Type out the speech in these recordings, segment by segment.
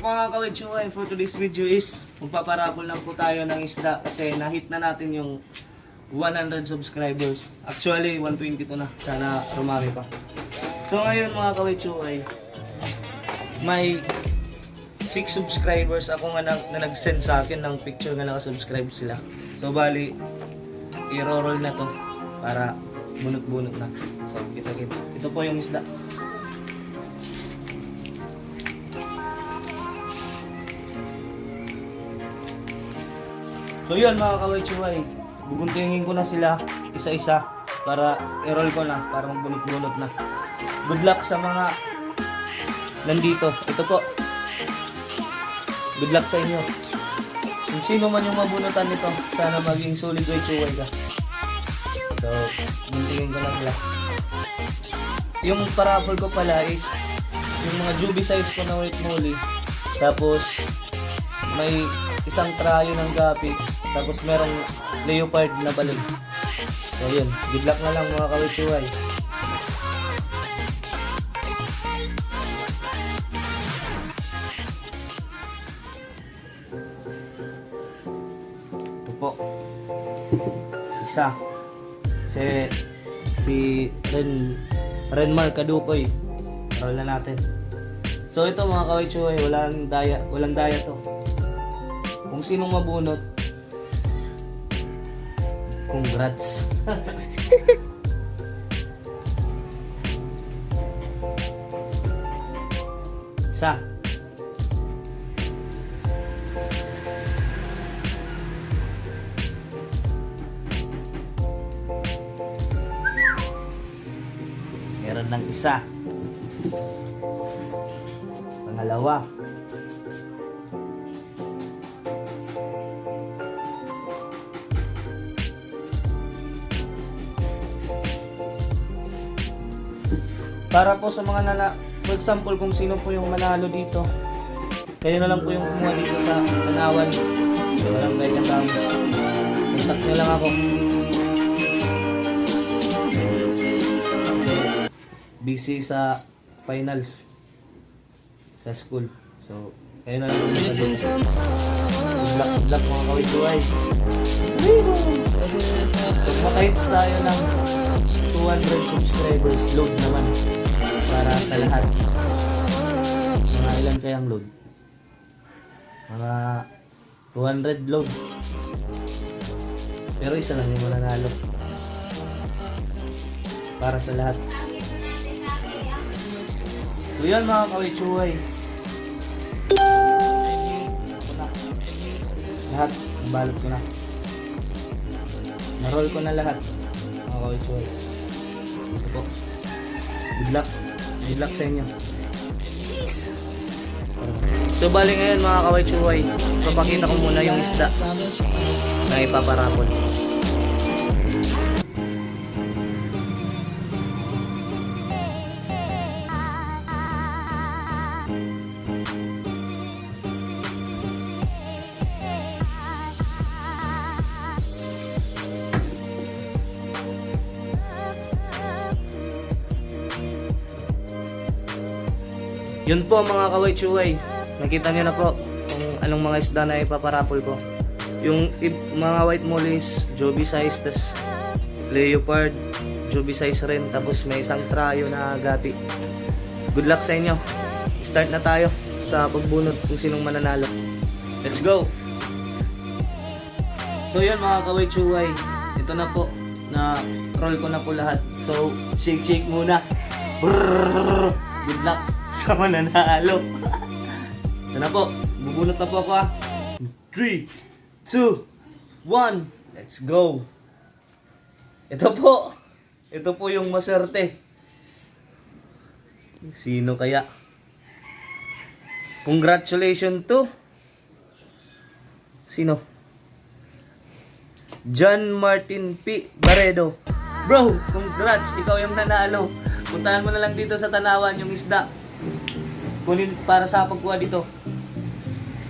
mga kawetsuhay, for today's video is magpaparapol lang po tayo ng isda kasi na-hit na natin yung 100 subscribers. Actually, 120 to na. Sana rumami pa. So ngayon mga kawetsuhay, may 6 subscribers ako nga na nag-send sa akin ng picture na nakasubscribe sila. So bali, i-roll na to para bunot-bunot na. So kita-kits. Ito po yung isda. So yun mga kawetsuhay, guguntingin ko na sila isa-isa para i-roll ko na, para magbunot-bunot na. Good luck sa mga nandito. Ito po. Good luck sa inyo. Kung sino man yung mabunutan nito, sana maging solid kawetsuhay ka. So, guntingin ko na sila. Yung paraffle ko pala is yung mga juvie size ko na white molly. Tapos, may isang trayo ng gapi. Tapos merong leopard na balon. So yun, good luck na lang mga kawetsuhay. Ito po. Isa. Si Renmar Kadukoy. Roll na natin. So ito mga kawetsuhay, walang daya to. Kung sinong mabunot, congrats. Isa. Meron ng isa. Pangalawa. Para po sa mga for example, kung sino po yung manalo dito, kayo na lang po yung kumuha dito sa Tanawan. Walang kayo katama. Contact nyo lang ako. Busy sa finals sa school. So, kayo na lang po yung good luck mga kawetsuhay. Pag maka-hits tayo ng 200 subscribers, load naman para sa lahat. Mga ilan kayang load? Mga 200 load. Pero isa lang yung mananalo para sa lahat. So yan mga kawetsuhay, lahat balot ko na, na-roll ko na lahat mga kawetsuhay. Ito po. Good luck. Good luck sa inyo. So bali ngayon mga kawetsuhay, papakita ko muna yung isda na ipaparapol. Yun po mga kawetsuhay, nakita nyo na po kung anong mga isda na ipaparapol ko. Yung mga white mollies, juvie size, tas leopard, juvie size rin, tapos may isang trayo na gapi. Good luck sa inyo. Start na tayo sa pagbunot kung sinong mananalo. Let's go! So yun mga kawetsuhay, ito na po, na roll ko na po lahat. So shake muna. Brrrr. Good luck sa mananalo. Ito na po, bubunot na po ako 3, 2, 1, let's go. Ito po yung maswerte. Sino kaya? Congratulations to sino? John Martin P. Baredo. Bro, congrats, ikaw yung nanalo. Puntahan mo na lang dito sa Tanawan yung isda. Kunin para sa pagkuha dito.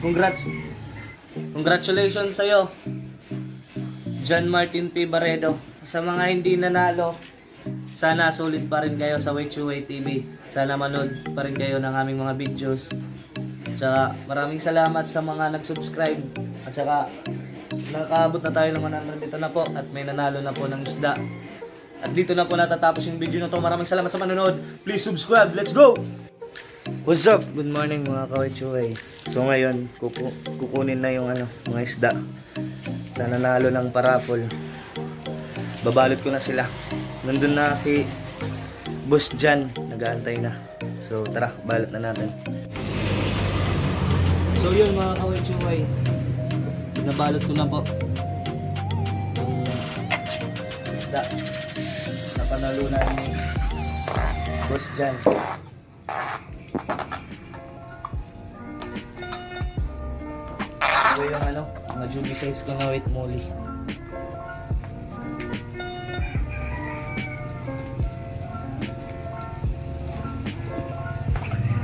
Congrats. Congratulations sa'yo, John Martin P. Baredo. Sa mga hindi nanalo, sana sulit pa rin kayo sa Kawetsuhay TV. Sana manood pa rin kayo ng aming mga videos. Tsaka maraming salamat sa mga nag-subscribe. At saka nakaabot na tayo ng 100 dito na po at may nanalo na po ng isda. At dito na po natatapos yung video na to. Maraming salamat sa manonood. Please subscribe. Let's go! What's up? Good morning mga kaway-chuway. So ngayon, kukunin na yung mga isda sa nanalo ng paraffol. Babalot ko na sila. Nandun na si Boss Jan, nag-aantay na. So tara, balot na natin. So yun mga kaway-chuway, nabalot ko na po yung isda na panalunan ni Boss Jan. So yung mga juby size ko na white molly.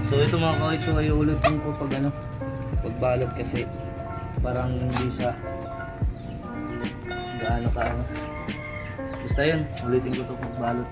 So ito mga kaway-chuway, ulitin ko pagbalot kasi parang hindi siya gaano ka basta yun, ulitin ko ito pagbalot.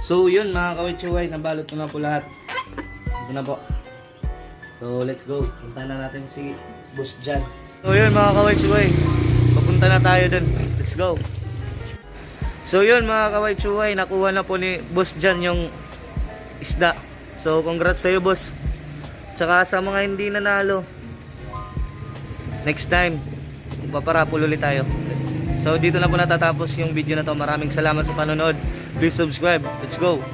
So yun mga kaway-chuway, nabalot ko na po lahat. Ito na po. So let's go. Punta na natin si Boss Jan. So yun mga kaway-chuway, papunta na tayo dun. Let's go. So yun mga kaway-chuway, nakuha na po ni Boss Jan yung isda. So congrats sa'yo boss. Tsaka sa mga hindi nanalo, next time paparapol ulit tayo. So dito na po natatapos yung video na to. Maraming salamat sa panonood. Please subscribe. Let's go.